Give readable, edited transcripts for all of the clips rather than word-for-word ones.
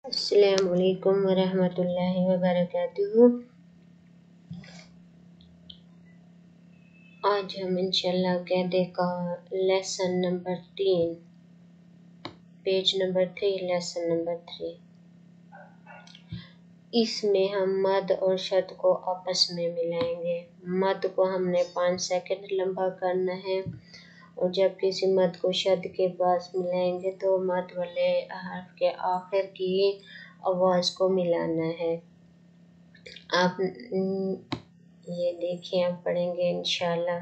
السلام علیکم ورحمۃ اللہ وبرکاتہ۔ آج ہم انشاءاللہ قاعدے کا lesson number 3 page number 3 lesson number 3 اس میں ہم مد اور شد کو آپس میں ملائیں گے۔ مد کو ہم نے 5 سیکنڈ لمبا کرنا ہے اور جب کسی مد کو شد کے پاس ملائیں گے تو مد والے حرف کے آخر کی آواز کو ملانا ہے۔ آپ یہ دیکھیں، آپ پڑھیں گے انشاءاللہ۔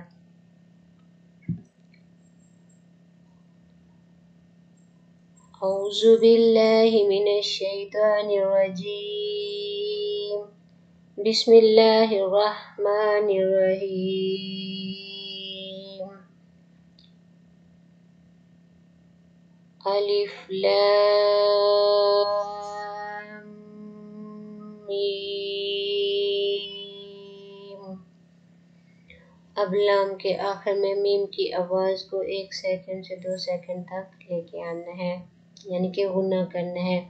اعوذ باللہ من الشیطان الرجیم، بسم اللہ الرحمن الرحیم۔ الف لام میم۔ اب لام کے آخر میں میم کی آواز کو 1 سیکنڈ سے 2 سیکنڈ تک لے کے آنا ہے، یعنی کہ غنہ کرنا ہے۔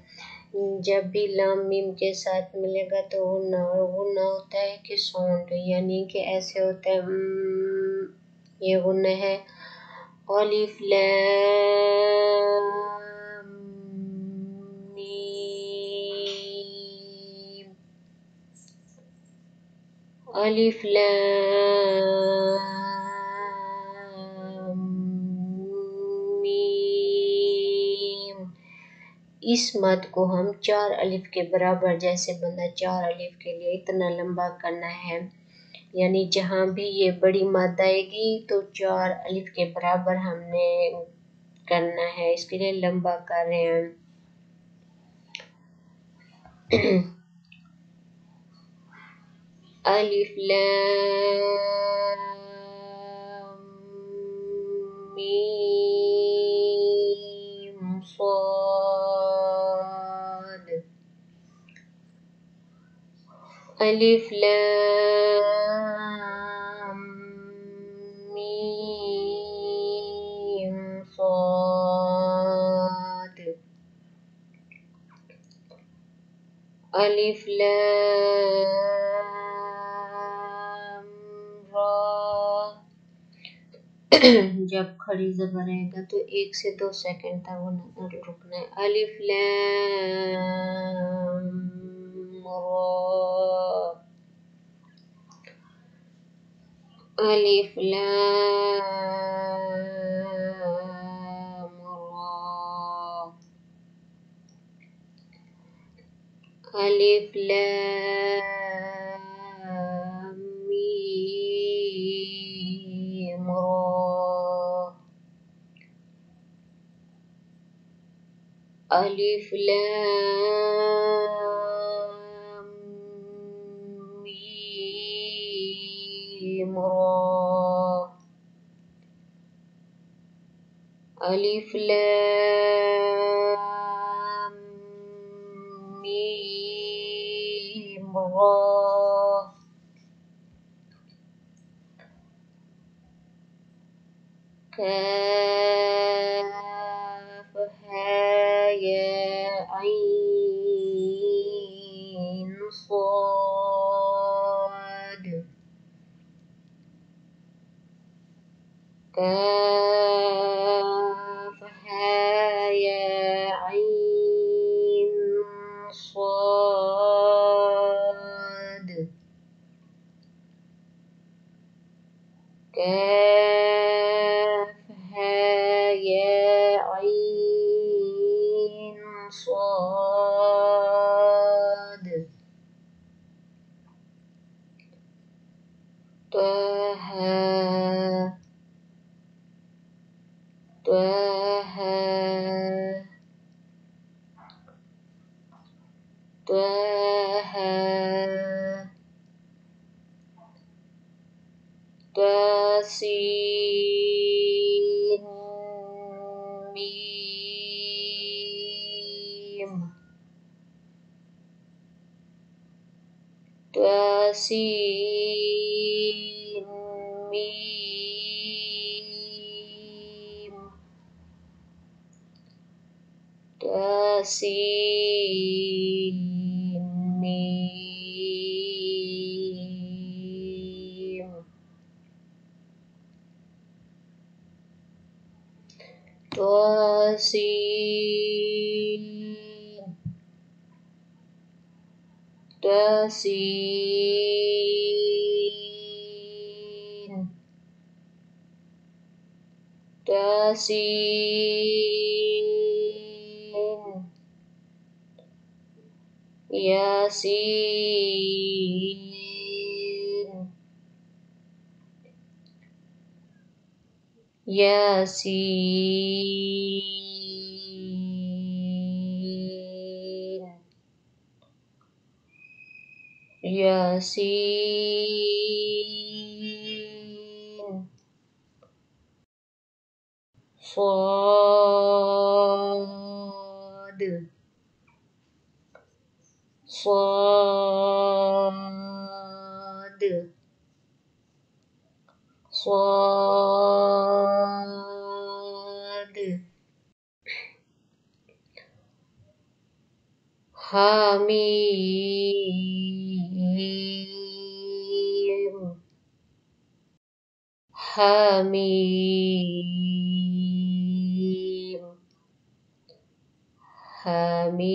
جب بھی لام میم کے ساتھ ملے گا تو غنہ، اور غنہ ہوتا ہے کہ ساؤنڈ، یعنی کہ ایسے ہوتا ہے یہ غنہ ہے۔ الف لام میم، الف لام میم۔ اس مد کو ہم 4 الف کے برابر، جیسے بندہ 4 الف کے لیے اتنا لمبا کرنا ہے، یعنی جہاں بھی یہ بڑی مد آئے گی تو 4 الف کے برابر ہم نے کرنا ہے، اس کے لیے لمبا کر رہے ہیں۔ الف لام میم صاد، الف لام میم صاد، الف لام را۔ جب کھڑی زبر آئے گا تو 1 سے 2 سیکنڈ تک رکنا ہے۔ الف لام را، الف لام را، الف لام میم را، الف لام میم را، الف لام میم را، کاف ہا یا عین صاد، کاف ہا یا عین صاد، کاف ہا یا عین صاد، طه طه طه، طاسین میم، طاسین میم، طاسین Tasin, tasin, tasin, yasin, yasin, yasin, صاد، صاد، صاد، حميم، حميم، حميم،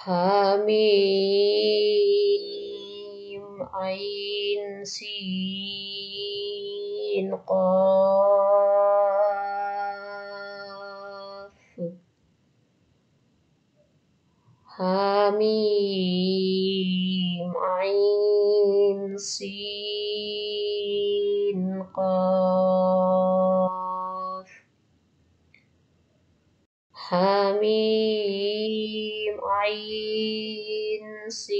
حميم، عين سين قاف، حميم، عين سين قاف، حميم، عين سين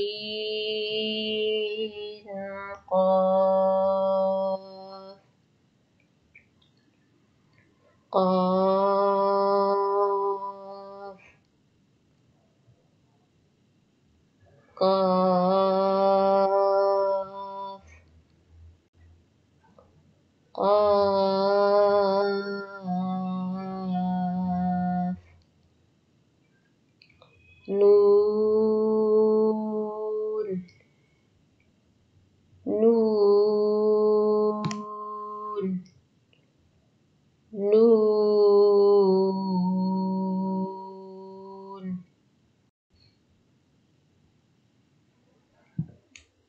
قاف، قاف، قاف، قاف، نون، نون، نون.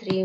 3